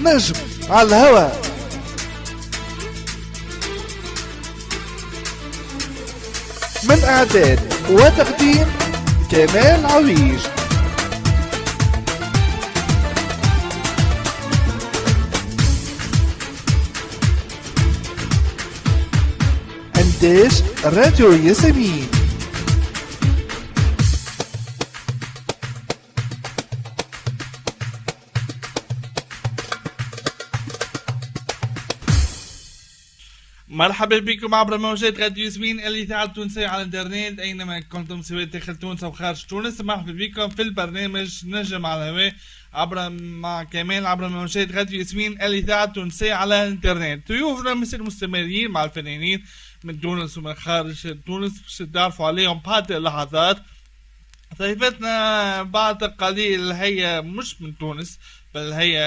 نجم على الهوى. من إعداد وتقديم كمال عويج. إنتاج راديو ياسمين. مرحبا بكم عبر موجات راديو ياسمين الإذاعة التونسية على الإنترنت أينما كنتم سواء داخل تونس أو خارج تونس. مرحبا بكم في البرنامج نجم على الهواء عبر مع كمال عبر موجات راديو ياسمين الإذاعة التونسية على الإنترنت. ضيوفنا مثل مستمرين مع الفنانين من تونس ومن خارج تونس باش تعرفوا عليهم بعض اللحظات. ضيفتنا بعد قليل هي مش من تونس بل هي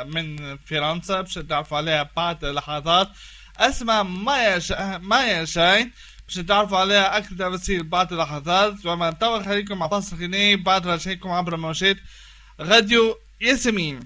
من فرنسا باش تعرفوا عليها بعض اللحظات. اسمها مايا شاين باش تعرفوا عليها اكثر تفاصيل بعض اللحظات. وما نتوقع عليكم مع فاصل غنائي بعد رجعكم عبر موجات راديو ياسمين.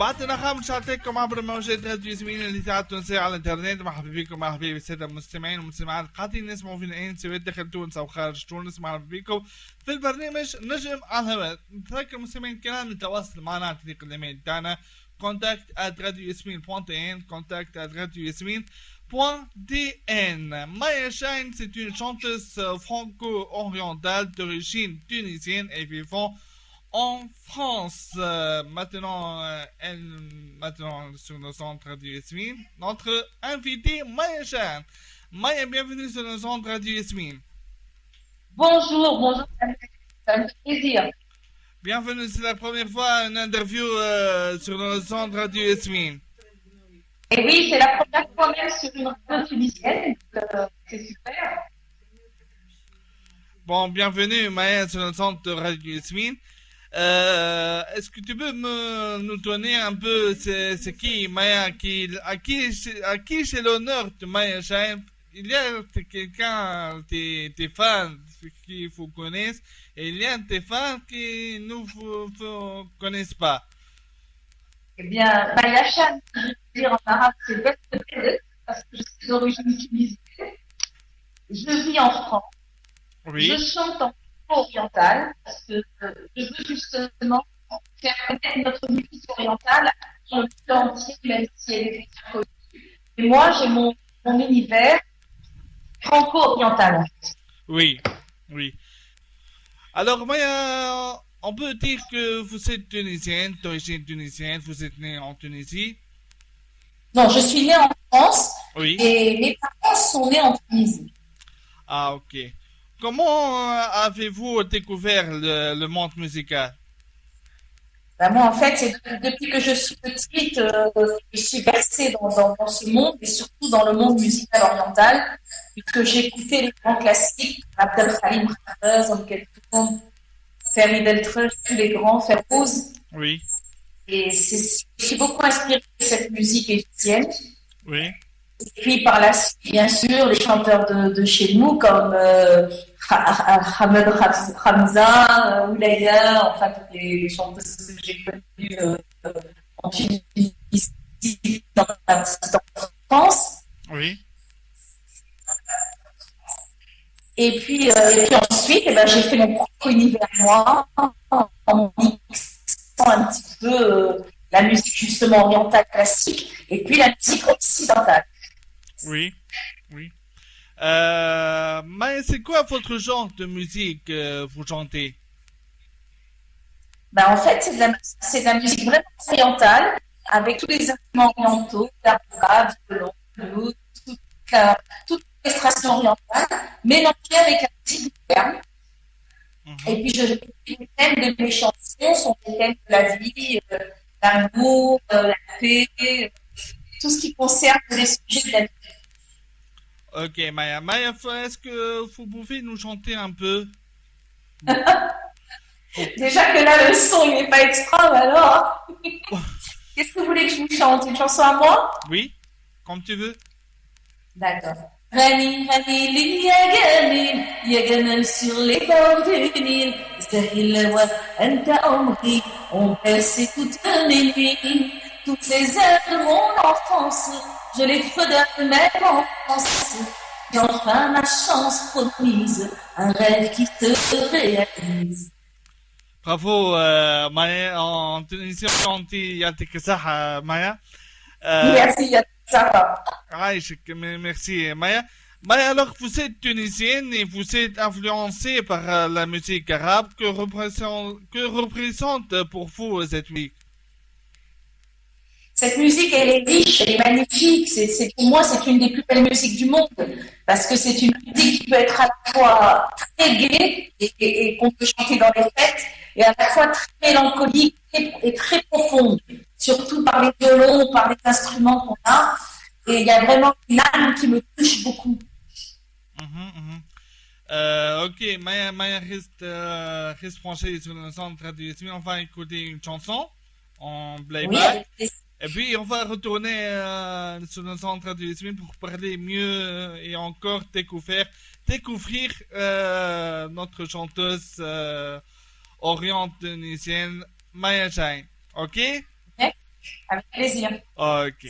بعدنا 5 ساعتكم عبر موجات راديو ياسمين الإذاعة التونسية على الإنترنت. مرحبا بكم، مرحبا بالسادة المستمعين والمستمعات قاعدين نسمعوا فينا الآن سواء داخل تونس أو خارج تونس. مرحبا بكم في البرنامج نجم على الهواء. نذكر المستمعين الكرام يتواصل معنا عن طريق الإيميل تاعنا contact@radioyasmine.tn contact@radioyasmine.tn. Maya Shine, c'est une chanteuse franco-orientale d'origine tunisienne et vivant en France. Maintenant sur nos centres Radio Yasmine, notre invité Maya Shine. Maya, bienvenue sur nos centres Radio Yasmine. Bonjour, ça me fait plaisir. Bienvenue, c'est la première fois une interview sur nos centres Radio Yasmine. Et oui, c'est la première fois même sur une radio tunisienne, c'est super. Bon, bienvenue Maya sur le centre de Radio Yasmine. Est-ce que tu peux nous donner un peu c'est qui Maya, à qui j'ai l'honneur de Maya Shine? Il y a quelqu'un, tes fans qui vous connaissent, et il y a des fans qui ne vous connaissent pas. Eh bien, Maya Shine, je veux dire en arabe, c'est best parce que je suis d'origine tunisienne. Je vis en France. Oui. Je chante en oriental parce que je veux justement faire connaître notre musique orientale dans le monde entier, même si elle est déjà connue. Et moi, j'ai mon univers franco-oriental. Oui, oui. Alors, Maya, on peut dire que vous êtes tunisienne, d'origine tunisienne, vous êtes née en Tunisie? Non, je suis née en France, oui. Et mes parents sont nés en Tunisie. Ah, ok. Comment avez-vous découvert le monde musical? Ben moi, en fait, c'est depuis que je suis petite, je suis bercée dans ce monde et surtout dans le monde musical oriental, puisque j'ai écouté les grands classiques, Abdel Halim Hafez, Kulthum, Farid El-Truj, tous les grands, Fairouz. Oui. Et je suis beaucoup inspirée de cette musique égyptienne. Oui. Et puis par la suite, bien sûr, les chanteurs de chez nous, comme Hamed Hamza, Oulaya, enfin toutes les chanteuses que j'ai connues en Tunisie, dans la petite enfance. Oui. Et puis ensuite, j'ai fait mon propre univers moi, en mixant un petit peu la musique justement orientale classique et puis la musique occidentale. Oui, oui. Mais c'est quoi votre genre de musique vous chantez? Ben, en fait, c'est de la musique vraiment orientale, avec tous les instruments orientaux, l'arabe, violon, flûte, toute l'orchestration orientale, mélangée avec la musique moderne. Et puis, les thèmes de mes chansons sont des thèmes de la vie, l'amour, la paix, tout ce qui concerne les sujets de la vie. Ok, Maya. Maya, est-ce que vous pouvez nous chanter un peu? Déjà que là, le son, il n'est pas extra, mais alors... Qu'est-ce que vous voulez que je vous chante? Une chanson à moi? Oui, comme tu veux. D'accord. Rani, Rani, ya Gamil, ya Gamal sur les bords du Nil. Zahil wa anta omri, on passait toutes mes nuits. Toutes ces heures de mon enfance, je les fredonne même en France. Et enfin ma chance promise, un rêve qui se réalise. Bravo, Maya. En Tunisie, on dit Yatik Saha, Maya. Merci, Yatik. Merci, Maya. Maya, alors vous êtes tunisienne et vous êtes influencée par la musique arabe. Que représente pour vous cette musique? Cette musique, elle est riche, elle est magnifique. Pour moi, c'est une des plus belles musiques du monde. Parce que c'est une musique qui peut être à la fois très gaie et qu'on peut chanter dans les fêtes, et à la fois très mélancolique et très profonde. Surtout par les violons, par les instruments qu'on a. Et il y a vraiment une âme qui me touche beaucoup. Ok, Maya reste branchée sur le centre Radio Yasmine. On va écouter une chanson en playback. Oui, et puis on va retourner sur le centre Radio Yasmine pour parler mieux et encore découvrir notre chanteuse orientale tunisienne Maya Shine. Ok? Avec plaisir. Ok.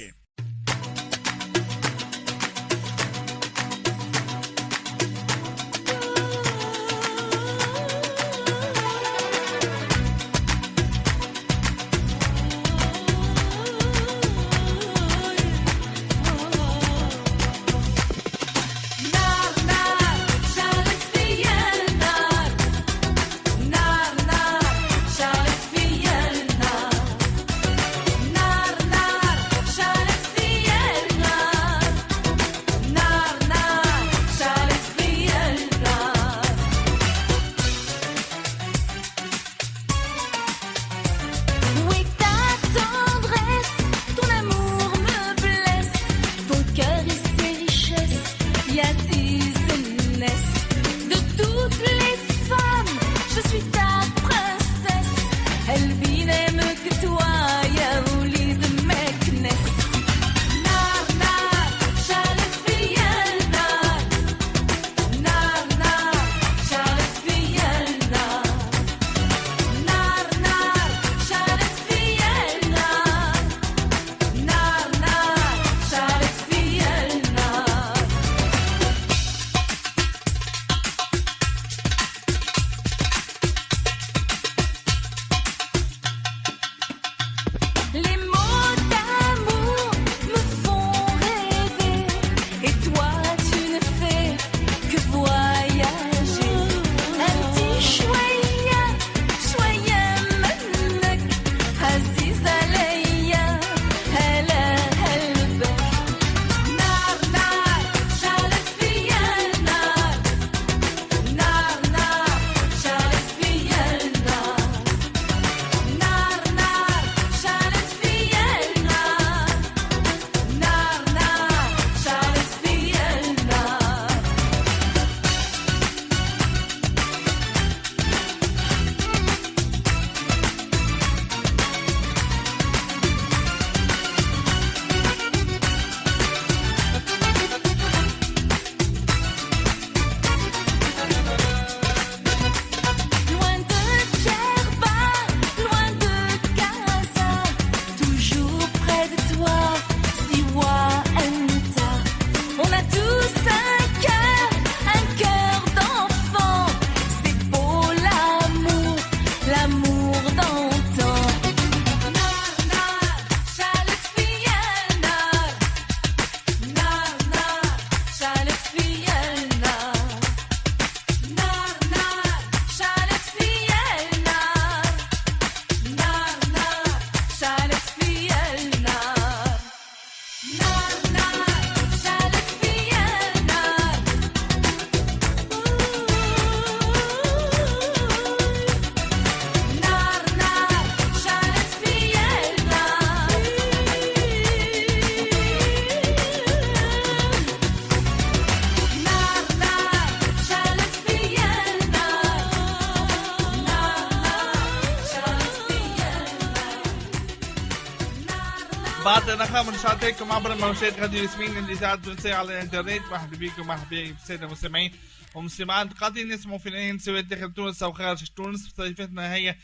بعد نخاف نشاطيكم عبر موجات راديو ياسمين الإذاعة التونسية على الإنترنت. مرحبا بكم، مرحبا بالسادة المستمعين والمستمعات قاعدين نسمعوا فنانين سواء داخل تونس أو خارج تونس. ضيفتنا هي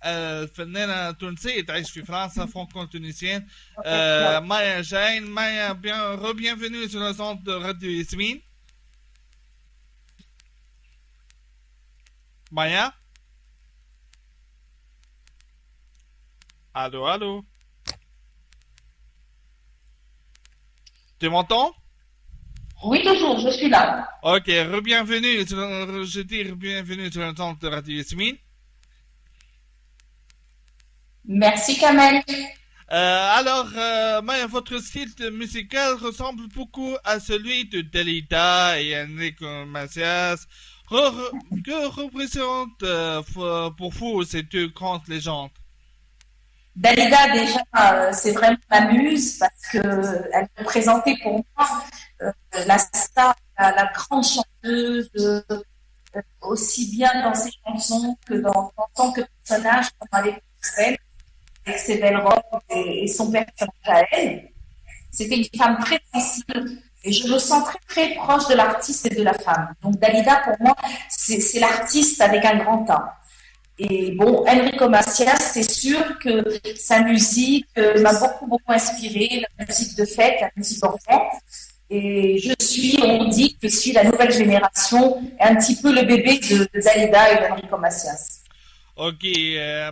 الفنانة تونسية تعيش في فرنسا، فرانكو تونسيان، مايا جاين. مايا bienvenue sur le centre de Radio Yasmine. Maya? Allô, allô? Tu m'entends? Oui, toujours, je suis là. Ok, bienvenue, je dis bienvenue sur le centre de Radio Yasmine. Merci Kamel. Maya, votre style musical ressemble beaucoup à celui de Dalida et Enrico Macias. Que représente pour vous ces deux grandes légendes? Dalida, déjà, c'est vraiment ma muse parce qu'elle représentait pour moi la star, la grande chanteuse, aussi bien dans ses chansons que en tant que personnage, comme avec scène, avec ses belles robes et son personnage à elle. C'était une femme très sensible et je me sens très très proche de l'artiste et de la femme. Donc Dalida, pour moi, c'est l'artiste avec un grand A. Et bon, Enrico Macias, c'est sûr que sa musique m'a beaucoup inspiré, la musique de fête, la musique d'enfant. Et on dit que je suis la nouvelle génération, un petit peu le bébé de Dalida et d'Enrico Macias. Ok,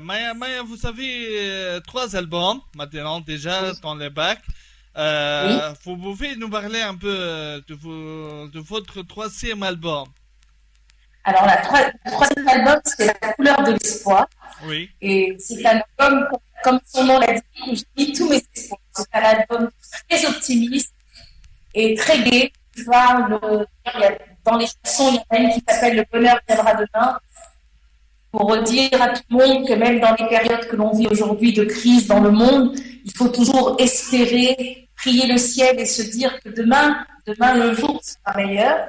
Maya, vous avez 3 albums maintenant déjà dans les bacs. Oui. Vous pouvez nous parler un peu de votre 3e album? Alors, le troisième album, c'est La couleur de l'espoir. Oui. Et c'est un album, comme son nom l'indique, où j'ai mis tous mes espoirs. C'est un album très optimiste et très gai. Dans les chansons, il y en a une qui s'appelle Le bonheur viendra demain, pour dire à tout le monde que même dans les périodes que l'on vit aujourd'hui de crise dans le monde, il faut toujours espérer, prier le ciel et se dire que demain le jour sera meilleur.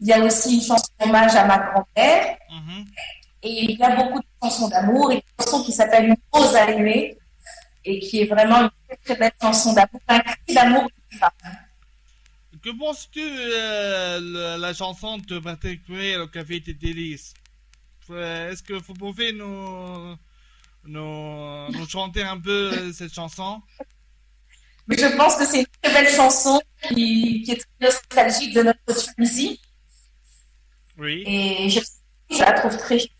Il y a aussi une chanson hommage à ma grand-mère. Et il y a beaucoup de chansons d'amour et une chanson qui s'appelle Une rose à aimer et qui est vraiment une très belle chanson d'amour, un cri d'amour d'une femme. Que penses-tu la chanson de Patrick Bruel au Café des Délices? Est-ce que vous pouvez nous chanter un peu cette chanson? Mais je pense que c'est une très belle chanson qui est très nostalgique de notre Tunisie. Oui. Et je la trouve très jolie.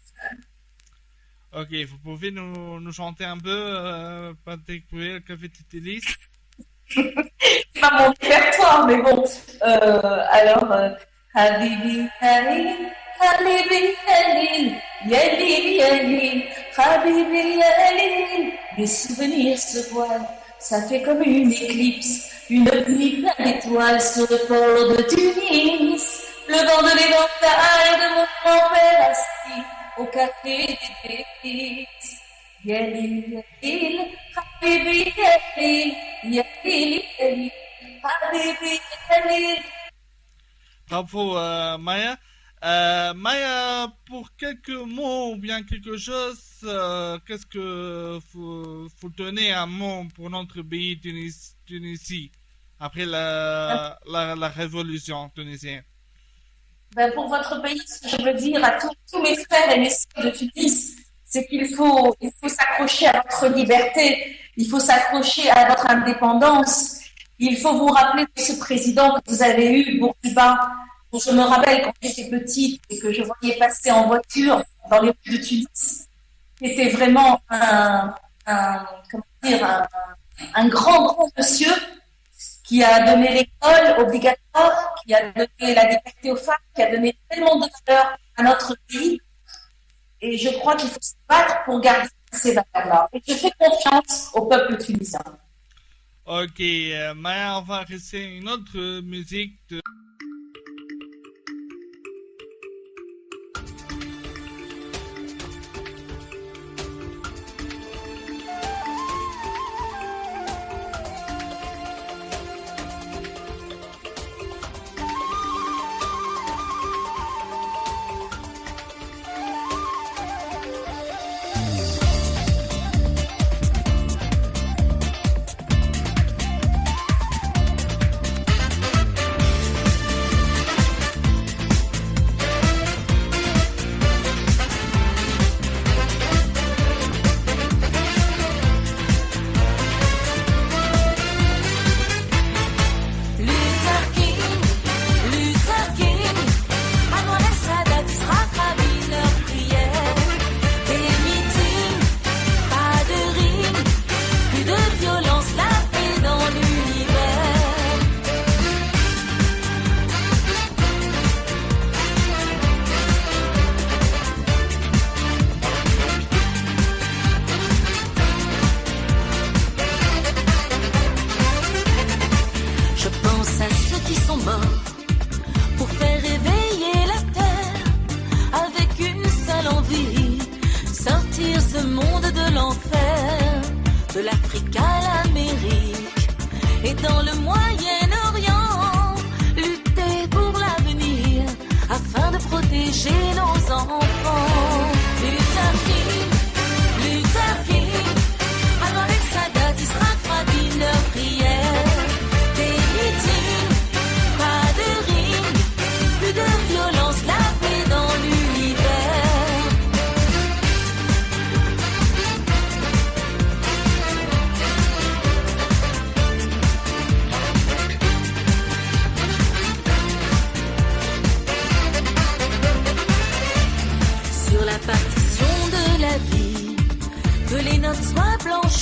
Ok, vous pouvez nous chanter un peu Patrick Bruel, Café des Délices? C'est pas mon répertoire, mais bon. Alors, Habibi Halil, Habibi Halil, Yalil Yalil, Habibi Halil. Les souvenirs se voilent, ça fait comme une éclipse, une nuit pleine d'étoiles sur le port de Tunis. Le vent de l'éventail de mon grand-père assis au café des délices. Yalil Yalil, Habibi Yalil, Yalil Yalil, Habibi Yalil. Bravo Maya. Maya, pour quelques mots ou bien quelque chose, qu'est-ce que vous tenez un mot pour notre pays Tunisie après la révolution tunisienne? Pour votre pays, ce que je veux dire à tous mes frères et mes sœurs de Tunis, c'est qu'il faut s'accrocher à votre liberté, il faut s'accrocher à votre indépendance, il faut vous rappeler de ce président que vous avez eu, Bourguiba, dont je me rappelle quand j'étais petite et que je voyais passer en voiture dans les rues de Tunis. C'était vraiment un grand monsieur qui a donné l'école obligatoire, qui a donné la liberté aux femmes, qui a donné tellement de valeurs à notre pays. Et je crois qu'il faut se battre pour garder ces valeurs-là. Et je fais confiance au peuple tunisien. Ok, Maya, on va rester une autre musique de...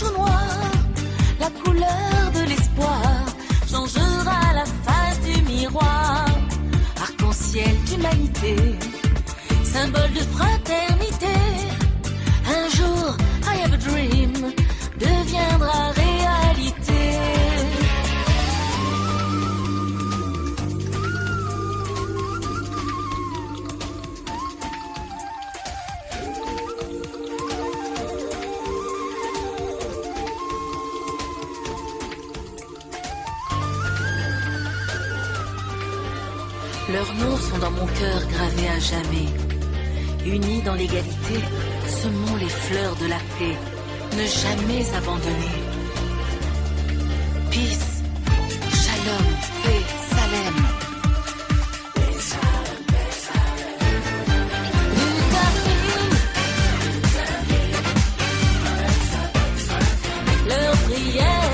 blanche ou noire, la couleur de l'espoir changera la face du miroir. Arc-en-ciel d'humanité, symbole de fraternité. Un jour, I have a dream deviendra réalité. Leurs noms sont dans mon cœur gravés à jamais. Unis dans l'égalité, semons les fleurs de la paix. Ne jamais abandonner. Peace, shalom, paix, salem. Leur prière.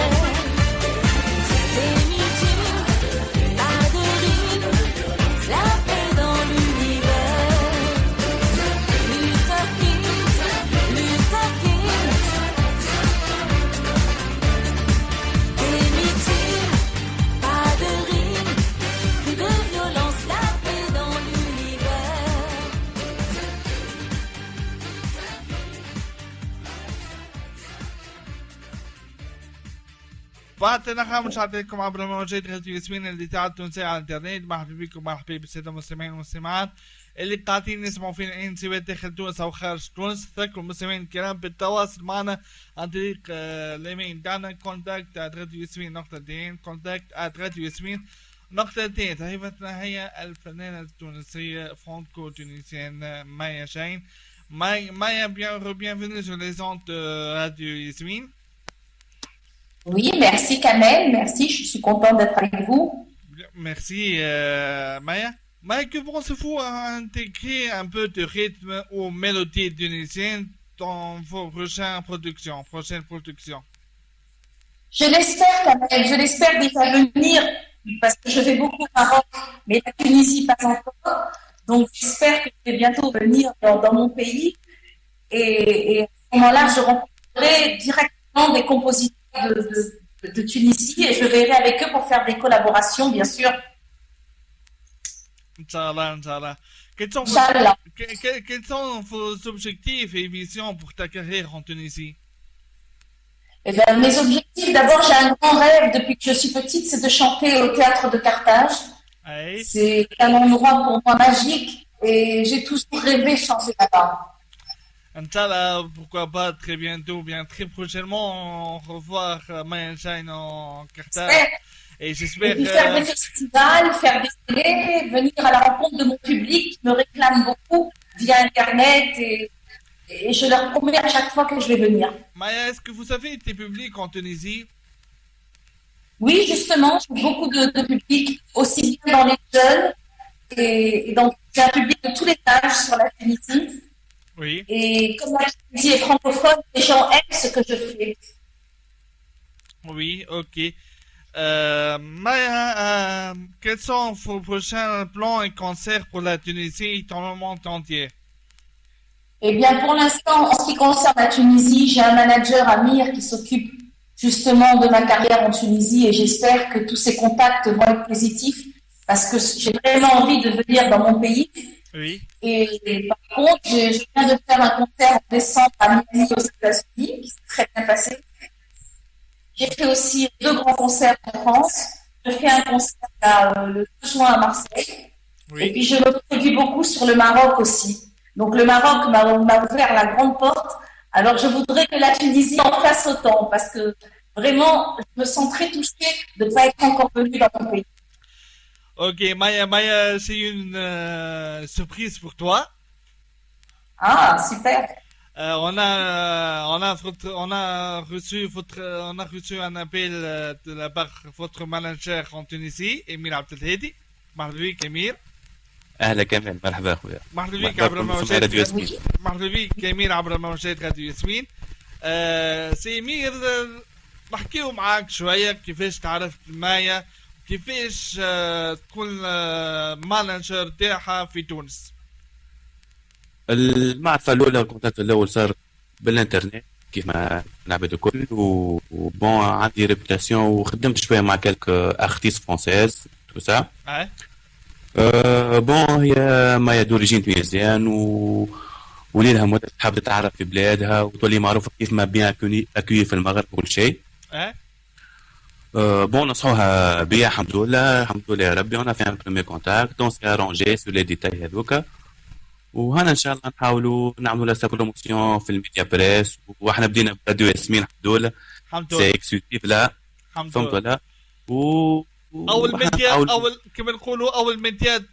بعد نحن مشاهديكم عبر موجات راديو ياسمين الإذاعة التونسية على الإنترنت. مرحبا بكم، مرحبا بالسادة المستمعين والمستمعات اللي قاعدين يسمعوا فينا الآن سواء داخل تونس أو خارج تونس. تذكروا المستمعين الكرام بالتواصل معنا عن طريق الإيميل تاعنا contact@radioyasmin.dn contact@radioyasmin.dn. ضيفتنا هي الفنانة التونسية فرانكو تونسيين مايا شاهين. Maya, bienvenue sur les ondes de Radio Yasmine. Oui, merci Kamel, merci, je suis contente d'être avec vous. Merci Maya. Maya, que pensez-vous à intégrer un peu de rythme aux mélodies tunisiennes dans vos prochaines productions? Je l'espère Kamel, je l'espère déjà venir, parce que je vais beaucoup au Maroc, mais la Tunisie pas encore. Donc j'espère que je vais bientôt venir dans mon pays et à ce moment-là, je rencontrerai directement des compositeurs de Tunisie et je verrai avec eux pour faire des collaborations, bien sûr. Inch'Allah. Quels sont vos objectifs et visions pour ta carrière en Tunisie? Eh bien, mes objectifs, d'abord, j'ai un grand rêve depuis que je suis petite, c'est de chanter au théâtre de Carthage. Aïe. C'est un endroit pour moi magique et j'ai toujours rêvé de chanter là-bas. Inch'Allah, pourquoi pas très bientôt, bien très prochainement, revoir Maya Shine en Carthage. Et j'espère. Et puis faire des festivals, faire des télés, venir à la rencontre de mon public qui me réclame beaucoup via Internet et je leur promets à chaque fois que je vais venir. Maya, est-ce que vous avez été public en Tunisie? Oui, justement, j'ai beaucoup de public, aussi bien dans les jeunes et donc j'ai un public de tous les âges sur la Tunisie. Oui. Et comme la Tunisie est francophone, les gens aiment ce que je fais. Oui, ok. Maya, quels sont vos prochains plans et concerts pour la Tunisie et dans le monde entier? Eh bien, pour l'instant, en ce qui concerne la Tunisie, j'ai un manager, Amir, qui s'occupe justement de ma carrière en Tunisie et j'espère que tous ces contacts vont être positifs parce que j'ai vraiment envie de venir dans mon pays. Oui. Et par contre, je viens de faire un concert en décembre à Miami aux États-Unis qui s'est très bien passé. J'ai fait aussi 2 grands concerts en France. Je fais un concert le 2 juin à Marseille. Oui. Et puis je me produis beaucoup sur le Maroc aussi. Donc le Maroc m'a ouvert la grande porte. Alors je voudrais que la Tunisie en fasse autant parce que vraiment, je me sens très touchée de ne pas être encore venue dans mon pays. Ok, Maya, c'est une surprise pour toi. Ah, super. On a reçu un appel de la part de votre manager en Tunisie, Emir Abdelhadi. مرحبا بك أمير. أهلا كمال، مرحبا أخويا. مرحبا بك عبر موجات راديو ياسمين. مرحبا بك أمير عبر موجات راديو ياسمين. سي أمير، نحكيو معاك شوية كيفاش تعرفت مايا، كيفاش تكون مانجر تاعها في تونس. المعرفة الأولى، الكونتاكت الأول صار بالإنترنت. كيف ما العباد الكل وبون عندي ريبوتاسيون وخدمت شويه مع كالك ارتيست فرونسيز تو سا. بون هي مايا دوريجين تونيزيان وليلها مدة تحب تتعرف في بلادها وتولي معروفة كيف ما بيان اكوي في المغرب وكل شيء. بون نصحوها بيا الحمد لله يا ربي. انا في ان بريمير كونتاكت دون سي ارونجي سو لي ديتاي هذوكا وهنا ان شاء الله نحاولوا نعملوا لها سا بروموسيون في الميديا بريس. واحنا بدينا براديو ياسمين الحمد لله سي اكسكلوسيف لا فهمت ولا اول ميديا اول كما نقولوا اول ميديا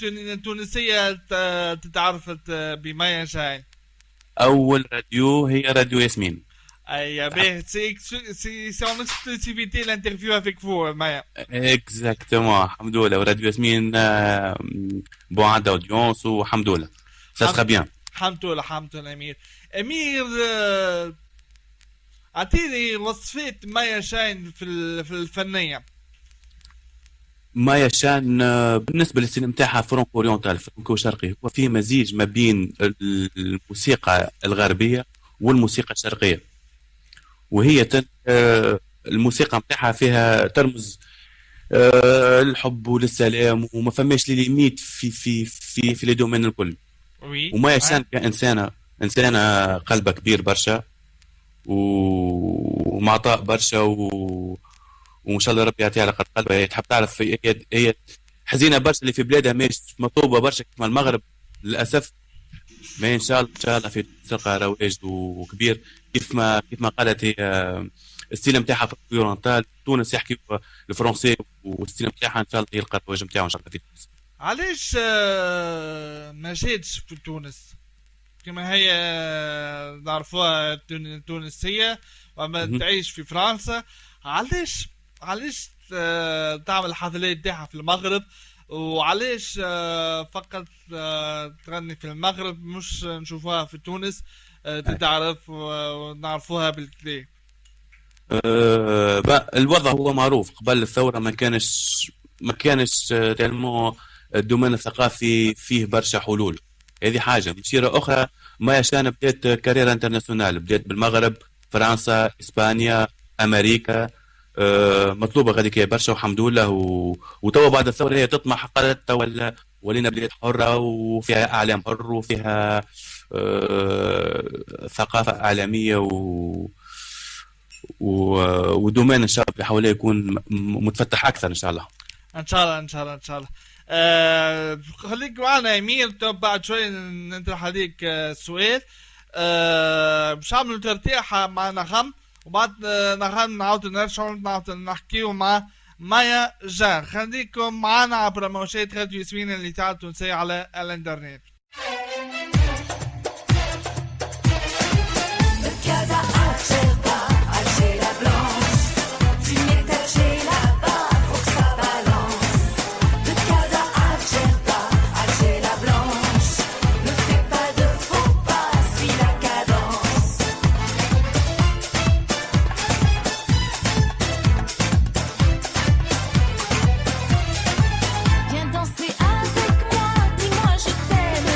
تونسيه تتعرفت بمايا شاهين. اول راديو هي راديو ياسمين. اي به سي اون اكسكلوسيفيتي لانترفيو افيك فو مايا. اكزاكتومون الحمد لله. وراديو ياسمين بون عندها اودينس والحمد لله سا سخا بيان. الحمد لله امير اعطيني وصفات مايا شاهين في الفنيه. مايا شان بالنسبه للسينما نتاعها فرونكو اورينتال فرونكو شرقي هو فيه مزيج ما بين الموسيقى الغربيه والموسيقى الشرقيه وهي الموسيقى نتاعها فيها ترمز الحب وللسلام وما فماش لي ليميت في لي دومين الكل. ومايا شان كإنسانة قلبها كبير برشا ومعطاء برشا وان شاء الله ربي يعطيها على قد قلبها. هي تحب تعرف هي حزينه برشا اللي في بلادها مش مطلوبه برشا كما المغرب للاسف. ما ان شاء الله في تلقى رواج وكبير كيف ما قالت هي الستيل نتاعها في اورينتال تونس يحكي الفرنسي والستيل نتاعها ان شاء الله يلقى الرواج نتاعو ان شاء الله في تونس. علاش ما جاتش في تونس كما هي نعرفوها تونسيه وما تعيش في فرنسا؟ علاش تعمل الحفلات تاعها في المغرب وعلاش فقط تغني في المغرب مش نشوفوها في تونس تتعرف ونعرفوها بالكلي؟ الوضع هو معروف قبل الثوره ما كانش تالمو الدومين الثقافي فيه برشا حلول. هذه حاجه. مشيره اخرى مايا شان بدات كارير انترناسيونال بدات بالمغرب فرنسا اسبانيا امريكا مطلوبه غاديك برشا والحمد لله. وتوا بعد الثوره هي تطمح قالت ولينا بلاد حره وفيها اعلام حر وفيها ثقافه اعلاميه ودومين ان شاء الله بحاول يكون متفتح اكثر ان شاء الله. ان شاء الله. خليك معنا امير بعد شوي نطرح عليك سؤال. باش نعملوا ترتيح مع نغم وبعد نغم نعاودوا نرجعوا نعاودوا نحكيو مع مايا جان. خليكم معنا عبر موجات راديو ياسمين اللي تعال تونسية على الانترنت. Viens danser avec moi, dis-moi je t'aime.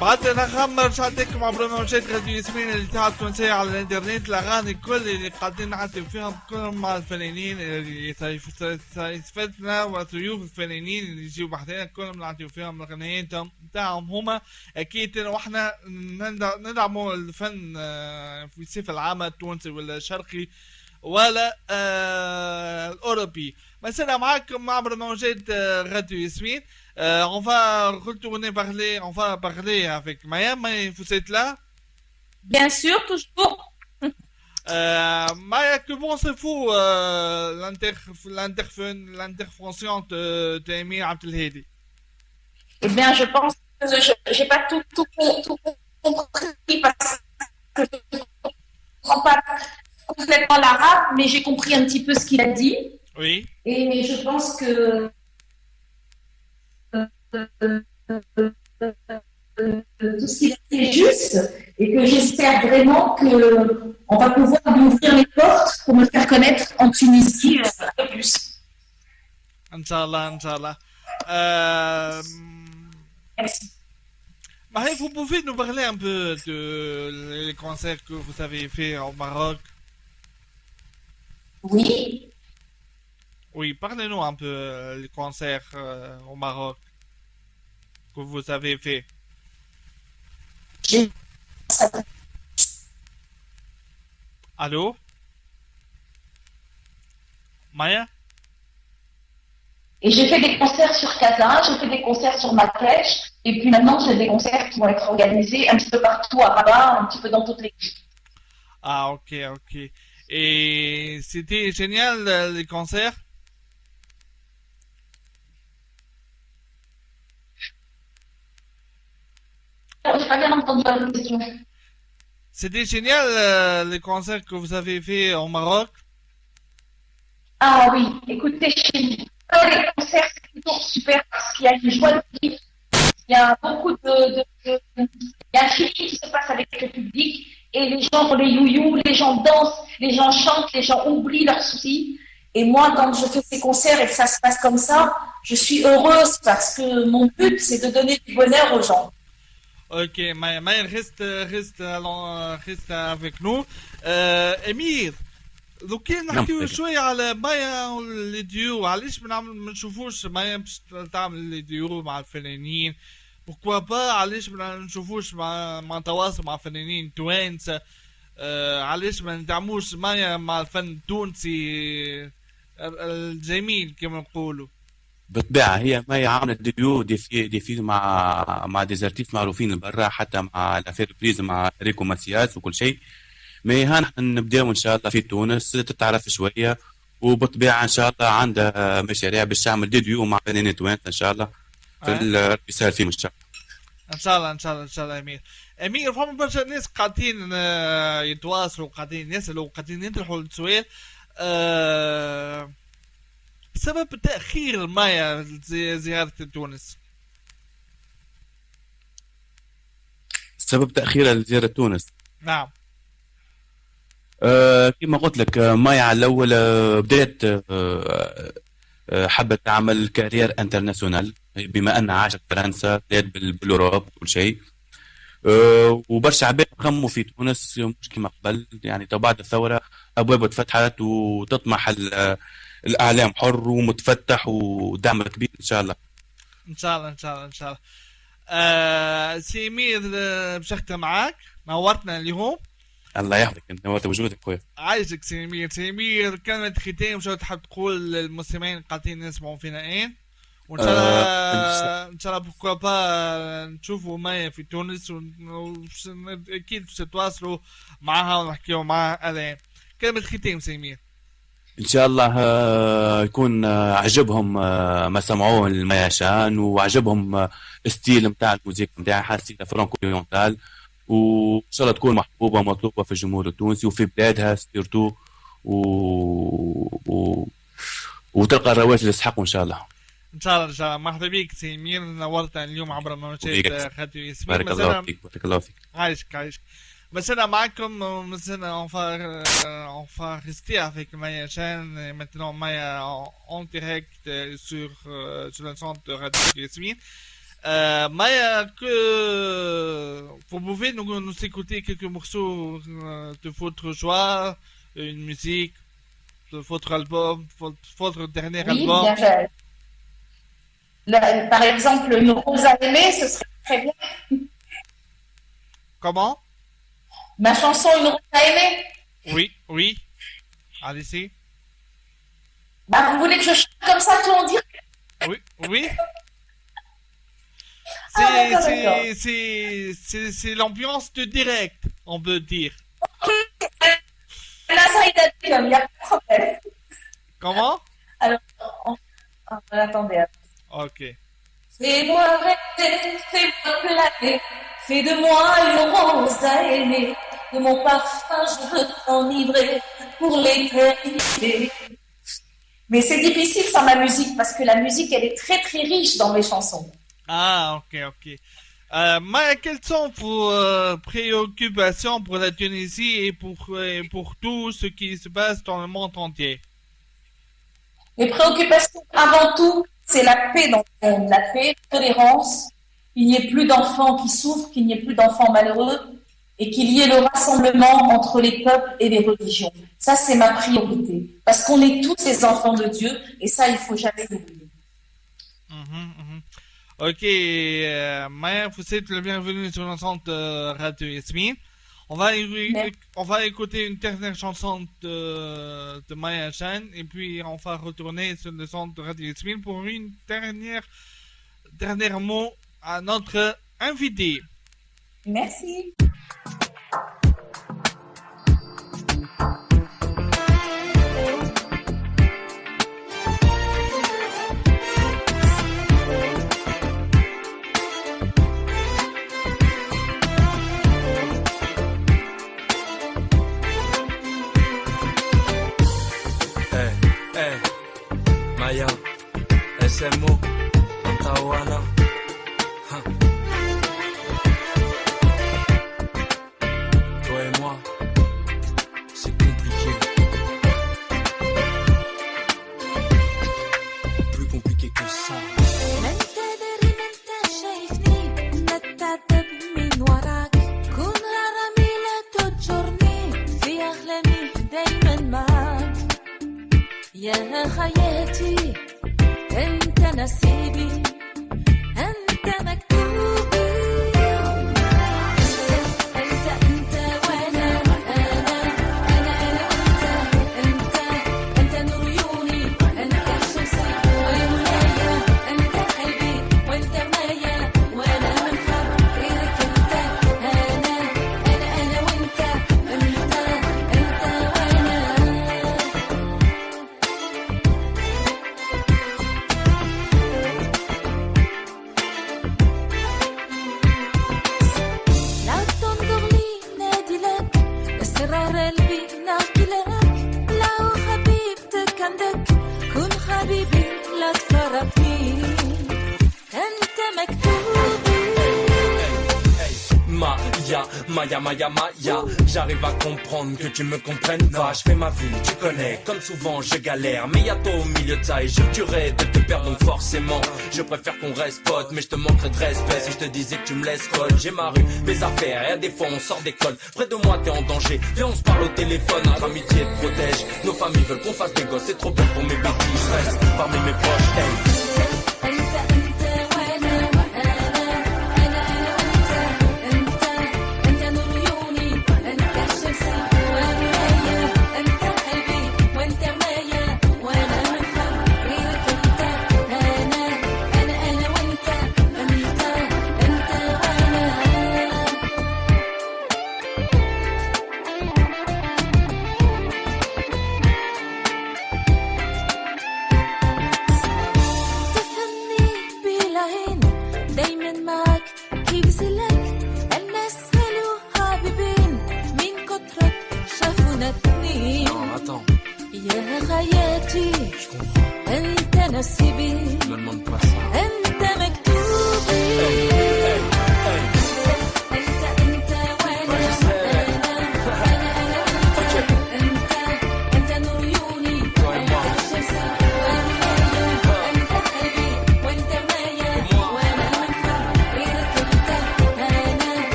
بعد نخمر رجعت لكم عبر موجات راديو ياسمين اللي تعب تونسية على الانترنت. الاغاني كل اللي قاعدين نعطيو فيهم كلهم مع الفنانين اللي يستفدنا وضيوف الفنانين اللي يجيو بحثنا كلهم نعطيو فيهم الاغنيات نتاعهم هما. اكيد واحنا ندعموا الفن في الصفة العامة التونسي ولا الشرقي ولا الاوروبي. مثلا معاكم عبر موجات راديو ياسمين. On va retourner parler, on va parler avec Maya. Maya, vous êtes là? Bien sûr, toujours. Maya, que pensez-vous l'intervention de Emir Abdelhadi? Eh bien, je pense que je n'ai pas tout compris parce que je ne comprends pas complètement l'arabe, mais j'ai compris un petit peu ce qu'il a dit. Oui. Et je pense que tout ce qu'il a fait est juste et que j'espère vraiment qu'on va pouvoir lui ouvrir les portes pour me faire connaître en Tunisie un peu plus. Inch'Allah, Inch'Allah. Merci. Marie, vous pouvez nous parler un peu des concerts que vous avez fait au Maroc? Oui. Oui, parlez-nous un peu des concerts au Maroc que vous avez fait. Allô? Maya? Et j'ai fait des concerts sur Kazan, j'ai fait des concerts sur Marrakech, et puis maintenant j'ai des concerts qui vont être organisés un petit peu partout à Rabat, un petit peu dans toutes les villes. Ah, ok, ok. Et c'était génial les concerts? J'ai pas bien entendu la question. C'était génial les concerts que vous avez fait au Maroc? Ah oui, écoutez, chez nous, les concerts, c'est toujours super parce qu'il y a une joie de vivre, il y a beaucoup il y a un feeling qui se passe avec le public et les gens font les you-you, les gens dansent, les gens chantent, les gens oublient leurs soucis. Et moi, quand je fais ces concerts et que ça se passe comme ça, je suis heureuse parce que mon but, c'est de donner du bonheur aux gens. Ok, Maya reste avec nous. Emir, لو كان نحكيو شوية على مايا والديو، علاش ما نشوفوش مايا باش تعمل الديو مع الفنانين؟ بوكوا با علاش ما نشوفوش مع تواصل مع فنانين توانسة؟ علاش ما ندعموش مايا مع الفن التونسي الجميل كما نقولوا؟ بالطبيعة هي مايا عملت دي مع ديزارتيست معروفين برا، حتى مع لافير بريز مع ريكو ماسياس وكل شيء. مي ها نحن نبداو ان شاء الله في تونس تتعرف شويه، وبالطبيعه ان شاء الله عندها مشاريع باش تعمل ديو مع فنانين توانسه ان شاء الله في الرساله فيهم ان شاء الله. ان شاء الله ان شاء الله ان شاء الله. امير فما برشا ناس قاعدين يتواصلوا، قاعدين يسالوا، قاعدين يطرحوا السؤال سبب تاخير مايا زياره تونس. سبب تاخير زياره تونس؟ نعم. كما قلت لك مايا على الاول بدات حبت تعمل كارير انترناسيونال، بما ان عاشت فرنسا بدات بالاوروب وكل شيء، وبرشا عباد خموا في تونس مش كما قبل، يعني بعد الثوره ابواب اتفتحت وتطمح الاعلام حر ومتفتح ودعم كبير ان شاء الله. ان شاء الله ان شاء الله ان شاء الله. سي امير باش نختم معاك، نورتنا اليوم. الله يحفظك، انت نورت وجودك خويا. عايشك سي امير. سي امير كلمة ختام شو تحب تقول للمستمعين قاعدين يسمعوا فينا الان؟ وان شاء الله ان شاء الله بوكوا با نشوفوا مايا في تونس، اكيد باش تتواصلوا معها ونحكيوا معها الان. كلمة ختام سي امير. ان شاء الله يكون عجبهم ما سمعوه المياشان، وعجبهم ستيل نتاع الموسيقى نتاعها، ستيل فرانكو اورينتال، وان شاء الله تكون محبوبه ومطلوبه في الجمهور التونسي وفي بلادها سيرتو، وتلقى الرواج اللي يستحقوا ان شاء الله. ان شاء الله ان شاء الله. مرحبا بك سي امير، نورتنا اليوم عبر موجات خاتم ياسمين. بارك الله فيك، بارك الله فيك. عايشك عايشك. مثلا معكم مثلا on va rester avec Maya Chan. Maintenant Maya en direct sur le centre de Radio Yasmine. Maya, vous pouvez nous écouter quelques morceaux de votre choix, une musique de votre album, votre dernier Oui, album. bien sûr. Par exemple, une rose à aimer, ce serait très bien. Comment? Ma chanson Une rose à aimer. Oui. Allez-y. Bah, vous voulez que je chante comme ça tout en direct? Oui. Ah, d'accord. C'est l'ambiance de direct, on peut dire. Là, ça y est, il n'y a pas de problème. Comment? Alors, attendez. Ok. Fais-moi rêver, fais-moi planer, fais de moi une rose à aimer. De mon parfum, je veux t'enivrer pour l'éternité. Mais c'est difficile sans ma musique parce que la musique, elle est très très riche dans mes chansons. Ah, ok. Maya, quelles sont vos préoccupations pour la Tunisie et pour tout ce qui se passe dans le monde entier? Les préoccupations, avant tout, c'est la paix dans le monde, la paix, la tolérance, qu'il n'y ait plus d'enfants qui souffrent, qu'il n'y ait plus d'enfants malheureux, et qu'il y ait le rassemblement entre les peuples et les religions. Ça, c'est ma priorité, parce qu'on est tous les enfants de Dieu, et ça, il faut jamais l'oublier. Ok, Maya, vous êtes le bienvenu sur l'ensemble de Radio Yasmine. On va écouter une dernière chanson de Maya Chan et puis on va retourner sur le centre de Radio Yasmine pour une dernière mot à notre invité. Merci. Maya, SMO, Antawana. Toi et moi, c'est compliqué. Plus compliqué que ça. يا حياتي انت نصيبي انت مكتوبي انت وانا انت نور عيوني انت شمسي ومنايا انت قلبي وانت مايا وانا من غيرك انت انا وانت وانا Maya, j'arrive à comprendre que tu me comprennes pas. Je fais ma vie, tu connais, comme souvent je galère. Mais y'a toi au milieu de ça et je tuerais de te perdre. Donc forcément, je préfère qu'on reste potes. Mais je te manquerais de respect si je te disais que tu me laisses colle. J'ai ma rue, mes affaires, et à des fois on sort d'école. Près de moi t'es en danger, viens on se parle au téléphone. Notre amitié te protège, nos familles veulent qu'on fasse des gosses. C'est trop bien pour mes bêtises, je reste parmi mes proches. Hey.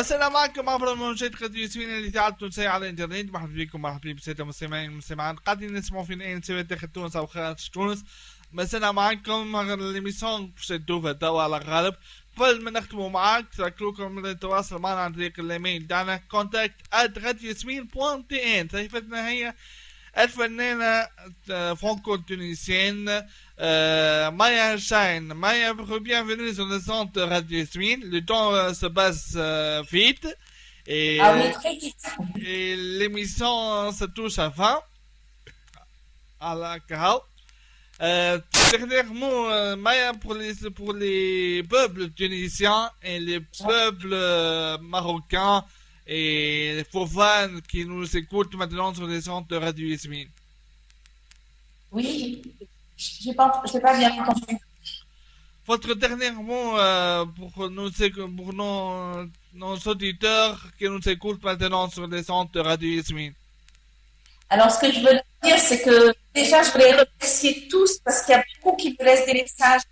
مسانا معكم عبر موجات راديو ياسمين الإذاعة التونسية على الإنترنت. مرحبا بكم، مرحبا بالسادة المستمعين والمستمعات قاعدين نسمعوا فينا أي نسوي داخل تونس أو خارج تونس. مسانا معكم ليميسيون باش تدوها توا على الغالب. قبل ما نختموا معاك نذكركم التواصل معنا عن طريق الايميل تاعنا contact@radiosmin.tn. صحيفتنا هي الفنانة فرانكو تونسيين Maya Shine. Maya, bienvenue sur le centre Radio Yasmine. Le temps se passe vite et, Ah oui, très vite. et l'émission se touche à fin. À la cahal. Dernier mot, Maya, pour les peuples tunisiens et les peuples marocains et les fans qui nous écoutent maintenant sur les centres de Radio Yasmine. Oui, je n'ai pas bien entendu. Votre dernier mot pour nos auditeurs qui nous écoutent maintenant sur les centres de Radio Yasmine. Alors, ce que je veux dire, c'est que déjà, je voulais remercier tous parce qu'il y a beaucoup qui me laissent des messages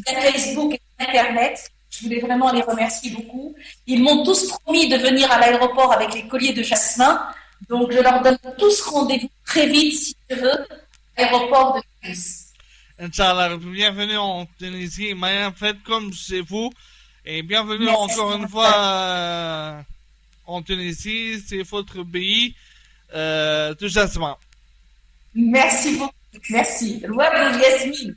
via Facebook et Internet. Je voulais vraiment les remercier beaucoup. Ils m'ont tous promis de venir à l'aéroport avec les colliers de jasmin. Donc, je leur donne tous rendez-vous très vite, si je veux, à l'aéroport de Tunis. Inch'Allah, bienvenue en Tunisie. Maya, faites comme chez vous. Et bienvenue Merci. encore une fois en Tunisie. C'est votre pays. De jasmin. Merci beaucoup. Merci. Louab Yasmine.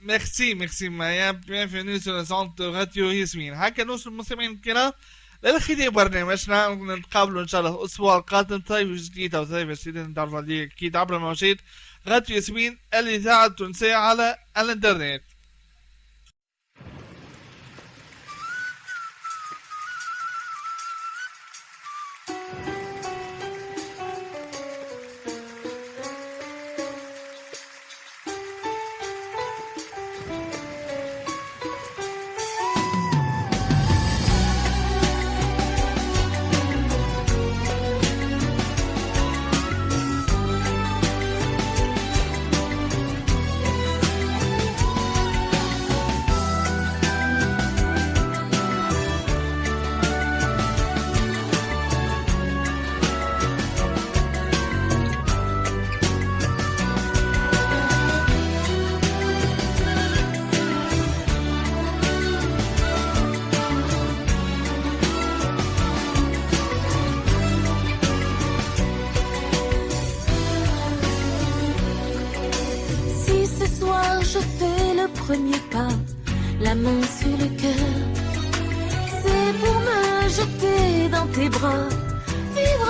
merci Maya. Bienvenue sur le centre de Radio ياسمين. هكا نوصل المستمعين الكرام للختام برنامجنا. نتقابلوا ان شاء الله الاسبوع القادم طيب جديد او طيب جديد نتعرف عليه اكيد عبر موجات راديو ياسمين الاذاعه التونسيه على الانترنت. Premier pas, la main sur le cœur, c'est pour me jeter dans tes bras, vivre